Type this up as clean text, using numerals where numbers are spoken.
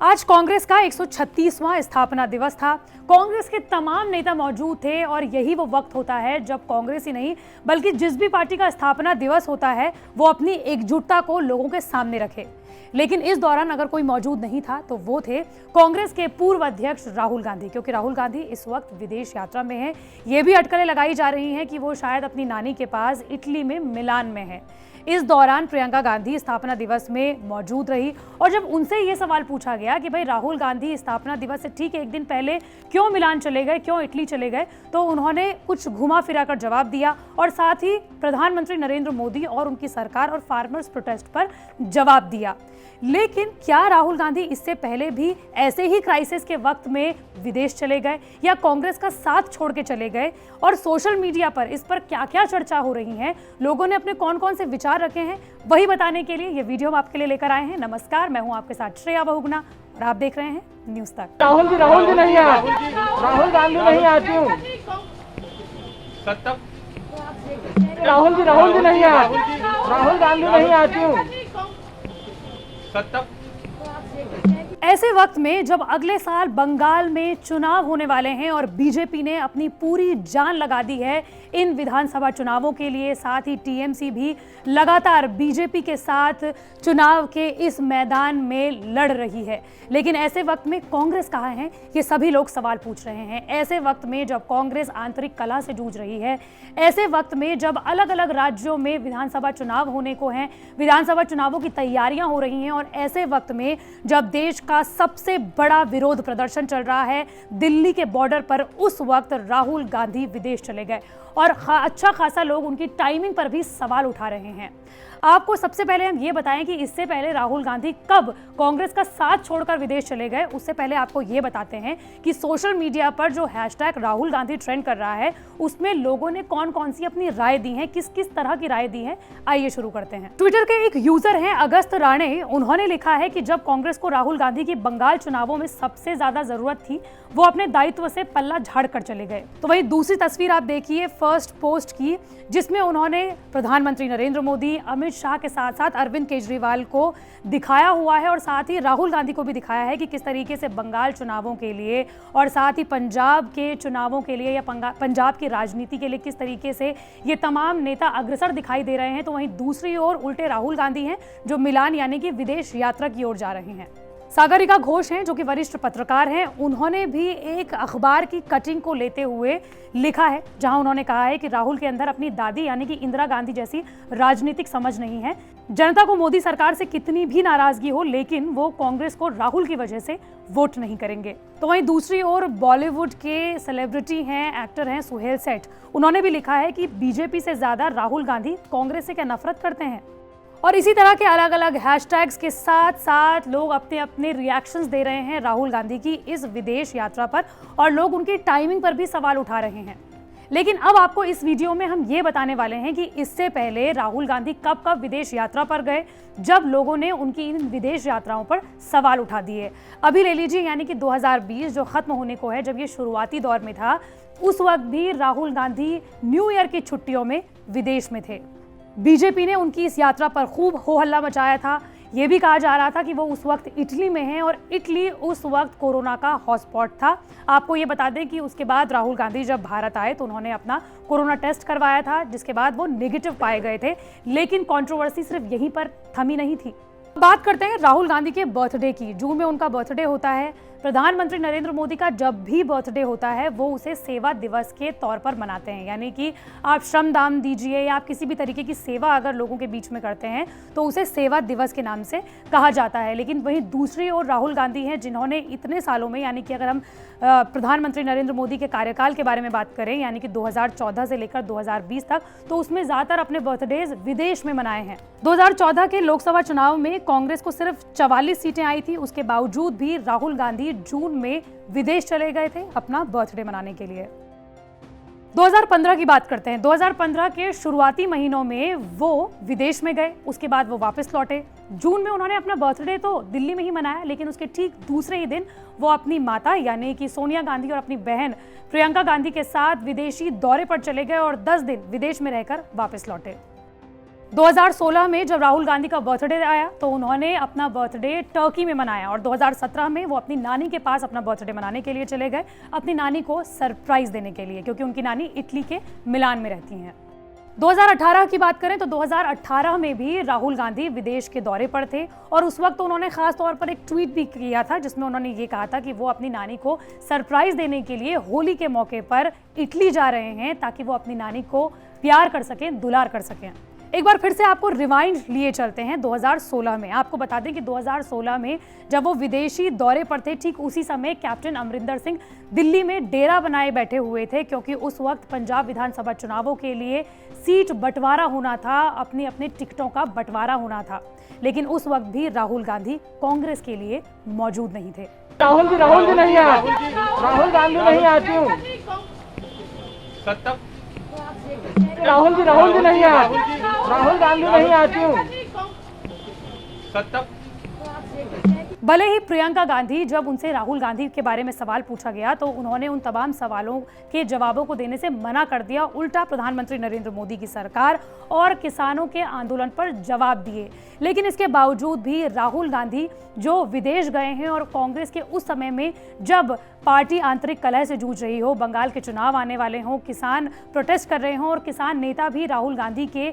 आज कांग्रेस का 136वां स्थापना दिवस था। कांग्रेस के तमाम नेता मौजूद थे और यही वो वक्त होता है जब कांग्रेस ही नहीं बल्कि जिस भी पार्टी का स्थापना दिवस होता है वो अपनी एकजुटता को लोगों के सामने रखे। लेकिन इस दौरान अगर कोई मौजूद नहीं था तो वो थे कांग्रेस के पूर्व अध्यक्ष राहुल गांधी, क्योंकि राहुल गांधी इस वक्त विदेश यात्रा में हैं। ये भी अटकलें लगाई जा रही हैं कि वो शायद अपनी नानी के पास इटली में मिलान में है। इस दौरान प्रियंका गांधी स्थापना दिवस में मौजूद रही और जब उनसे ये सवाल पूछा गया कि भाई राहुल गांधी स्थापना दिवस से ठीक एक दिन पहले क्यों मिलान चले गए, क्यों इटली चले गए, तो उन्होंने कुछ घुमा फिरा कर जवाब दिया और साथ ही प्रधानमंत्री नरेंद्र मोदी और उनकी सरकार और फार्मर्स प्रोटेस्ट पर जवाब दिया। लेकिन क्या राहुल गांधी इससे पहले भी ऐसे ही क्राइसिस के वक्त में विदेश चले गए या कांग्रेस का साथ छोड़ के चले गए? और सोशल मीडिया पर इस पर क्या क्या चर्चा हो रही है, लोगों ने अपने कौन कौन से विचार रखे हैं, वही बताने के लिए ये वीडियो हम आपके लिए लेकर आए हैं। नमस्कार, मैं हूं आपके साथ श्रेया बहुगुणा और आप देख रहे हैं न्यूज तक। राहुल जी नहीं आ, राहुल गांधी नहीं आती हूँ। राहुल जी नहीं आ, राहुल गांधी नहीं आती हूँ। ऐसे वक्त में जब अगले साल बंगाल में चुनाव होने वाले हैं और बीजेपी ने अपनी पूरी जान लगा दी है इन विधानसभा चुनावों के लिए, साथ ही टीएमसी भी लगातार बीजेपी के साथ चुनाव के इस मैदान में लड़ रही है। लेकिन ऐसे वक्त में कांग्रेस कहाँ है, ये सभी लोग सवाल पूछ रहे हैं। ऐसे वक्त में जब कांग्रेस आंतरिक कलह से जूझ रही है, ऐसे वक्त में जब अलग अलग राज्यों में विधानसभा चुनाव होने को हैं, विधानसभा चुनावों की तैयारियां हो रही हैं और ऐसे वक्त में जब देश का सबसे बड़ा विरोध प्रदर्शन चल रहा है दिल्ली के बॉर्डर पर, उस वक्त राहुल गांधी विदेश चले गए और अच्छा खासा लोग उनकी टाइमिंग पर भी सवाल उठा रहे हैं। आपको सबसे पहले हम ये बताएं कि इससे पहले राहुल गांधी कब कांग्रेस का साथ छोड़कर विदेश चले गए। उससे पहले आपको ये बताते हैं कि सोशल मीडिया पर जो हैशटैग राहुल गांधी ट्रेंड कर रहा है उसमें लोगों ने कौन कौन सी अपनी राय दी है, किस किस तरह की राय दी है, आइए शुरू करते हैं। ट्विटर के एक यूजर हैं अगस्त राणे, उन्होंने लिखा है कि जब कांग्रेस को राहुल गांधी की बंगाल चुनावों में सबसे ज्यादा जरूरत थी वो अपने दायित्व से पल्ला झाड़ कर चले गए। तो वही दूसरी तस्वीर आप देखिए फर्स्ट पोस्ट की, जिसमें उन्होंने प्रधानमंत्री नरेंद्र मोदी, अमित शाह के साथ साथ अरविंद केजरीवाल को दिखाया हुआ है और साथ ही राहुल गांधी को भी दिखाया है कि किस तरीके से बंगाल चुनावों के लिए और साथ ही पंजाब के चुनावों के लिए या पंजाब की राजनीति के लिए किस तरीके से ये तमाम नेता अग्रसर दिखाई दे रहे हैं। तो वहीं दूसरी ओर उल्टे राहुल गांधी हैं जो मिलान यानी कि विदेश यात्रा की ओर जा रहे हैं। सागरिका घोष हैं जो कि वरिष्ठ पत्रकार हैं, उन्होंने भी एक अखबार की कटिंग को लेते हुए लिखा है जहां उन्होंने कहा है कि राहुल के अंदर अपनी दादी यानी कि इंदिरा गांधी जैसी राजनीतिक समझ नहीं है। जनता को मोदी सरकार से कितनी भी नाराजगी हो लेकिन वो कांग्रेस को राहुल की वजह से वोट नहीं करेंगे। तो वहीं दूसरी ओर बॉलीवुड के सेलिब्रिटी हैं, एक्टर हैं सुहेल सेठ, उन्होंने भी लिखा है कि बीजेपी से ज्यादा राहुल गांधी कांग्रेस से क्या नफरत करते हैं। और इसी तरह के अलग अलग हैशटैग्स के साथ साथ लोग अपने अपने रिएक्शंस दे रहे हैं राहुल गांधी की इस विदेश यात्रा पर और लोग उनकी टाइमिंग पर भी सवाल उठा रहे हैं। लेकिन अब आपको इस वीडियो में हम ये बताने वाले हैं कि इससे पहले राहुल गांधी कब कब विदेश यात्रा पर गए जब लोगों ने उनकी इन विदेश यात्राओं पर सवाल उठा दिए। अभी ले लीजिए यानी कि 2020 जो खत्म होने को है, जब ये शुरुआती दौर में था उस वक्त भी राहुल गांधी न्यू ईयर की छुट्टियों में विदेश में थे। बीजेपी ने उनकी इस यात्रा पर खूब हो हल्ला मचाया था। ये भी कहा जा रहा था कि वो उस वक्त इटली में हैं और इटली उस वक्त कोरोना का हॉटस्पॉट था। आपको ये बता दें कि उसके बाद राहुल गांधी जब भारत आए तो उन्होंने अपना कोरोना टेस्ट करवाया था जिसके बाद वो नेगेटिव पाए गए थे। लेकिन कंट्रोवर्सी सिर्फ यहीं पर थमी नहीं थी। बात करते हैं राहुल गांधी के बर्थडे की। जून में उनका बर्थडे होता है। प्रधानमंत्री नरेंद्र मोदी का जब भी बर्थडे होता है वो उसे सेवा दिवस के तौर पर मनाते हैं, यानी कि आप श्रमदान दीजिए या आप किसी भी तरीके की सेवा अगर लोगों के बीच में करते हैं तो उसे सेवा दिवस के नाम से कहा जाता है। लेकिन वहीं दूसरी ओर राहुल गांधी हैं जिन्होंने इतने सालों में, यानी कि अगर हम प्रधानमंत्री नरेंद्र मोदी के कार्यकाल के बारे में बात करें यानी कि 2014 से लेकर 2020 तक, तो उसमें ज़्यादातर अपने बर्थडेज विदेश में मनाए हैं। 2014 के लोकसभा चुनाव में कांग्रेस को सिर्फ 44 सीटें आई थी, उसके बावजूद भी राहुल गांधी जून में विदेश चले गए थे अपना बर्थडे मनाने के लिए। 2015 की बात करते हैं। 2015 के शुरुआती महीनों में वो विदेश में गए, उसके बाद वो वापस लौटे। जून में उन्होंने अपना बर्थडे तो दिल्ली में ही मनाया, लेकिन उसके ठीक दूसरे ही दिन वो अपनी माता यानी कि सोनिया गांधी और अपनी बहन प्रियंका गांधी के साथ विदेशी दौरे पर चले गए और 10 दिन विदेश में रहकर वापस लौटे। 2016 में जब राहुल गांधी का बर्थडे आया तो उन्होंने अपना बर्थडे टर्की में मनाया और 2017 में वो अपनी नानी के पास अपना बर्थडे मनाने के लिए चले गए, अपनी नानी को सरप्राइज देने के लिए, क्योंकि उनकी नानी इटली के मिलान में रहती हैं। 2018 की बात करें तो 2018 में भी राहुल गांधी विदेश के दौरे पर थे और उस वक्त उन्होंने खास तौर पर एक ट्वीट भी किया था जिसमें उन्होंने ये कहा था कि वो अपनी नानी को सरप्राइज देने के लिए होली के मौके पर इटली जा रहे हैं ताकि वो अपनी नानी को प्यार कर सकें, दुलार कर सकें। एक बार फिर से आपको रिवाइंड लिए चलते हैं 2016 में। आपको बता दें कि 2016 में जब वो विदेशी दौरे पर थे, ठीक उसी समय कैप्टन अमरिंदर सिंह दिल्ली में डेरा बनाए बैठे हुए थे, क्योंकि उस वक्त पंजाब विधानसभा चुनावों के लिए सीट बंटवारा होना था, अपने अपने टिकटों का बंटवारा होना था। लेकिन उस वक्त भी राहुल गांधी कांग्रेस के लिए मौजूद नहीं थे। राहुल जी नहीं आए, राहुल गांधी नहीं आती हूँ। राहुल जी नहीं आए, राहुल गांधी नहीं आती हूँ। भले ही प्रियंका गांधी, जब उनसे राहुल गांधी के बारे में सवाल पूछा गया तो उन्होंने उन तमाम सवालों के जवाबों को देने से मना कर दिया, उल्टा प्रधानमंत्री नरेंद्र मोदी की सरकार और किसानों के आंदोलन पर जवाब दिए। लेकिन इसके बावजूद भी राहुल गांधी जो विदेश गए हैं और कांग्रेस के उस समय में जब पार्टी आंतरिक कलह से जूझ रही हो, बंगाल के चुनाव आने वाले हों, किसान प्रोटेस्ट कर रहे हों और किसान नेता भी राहुल गांधी के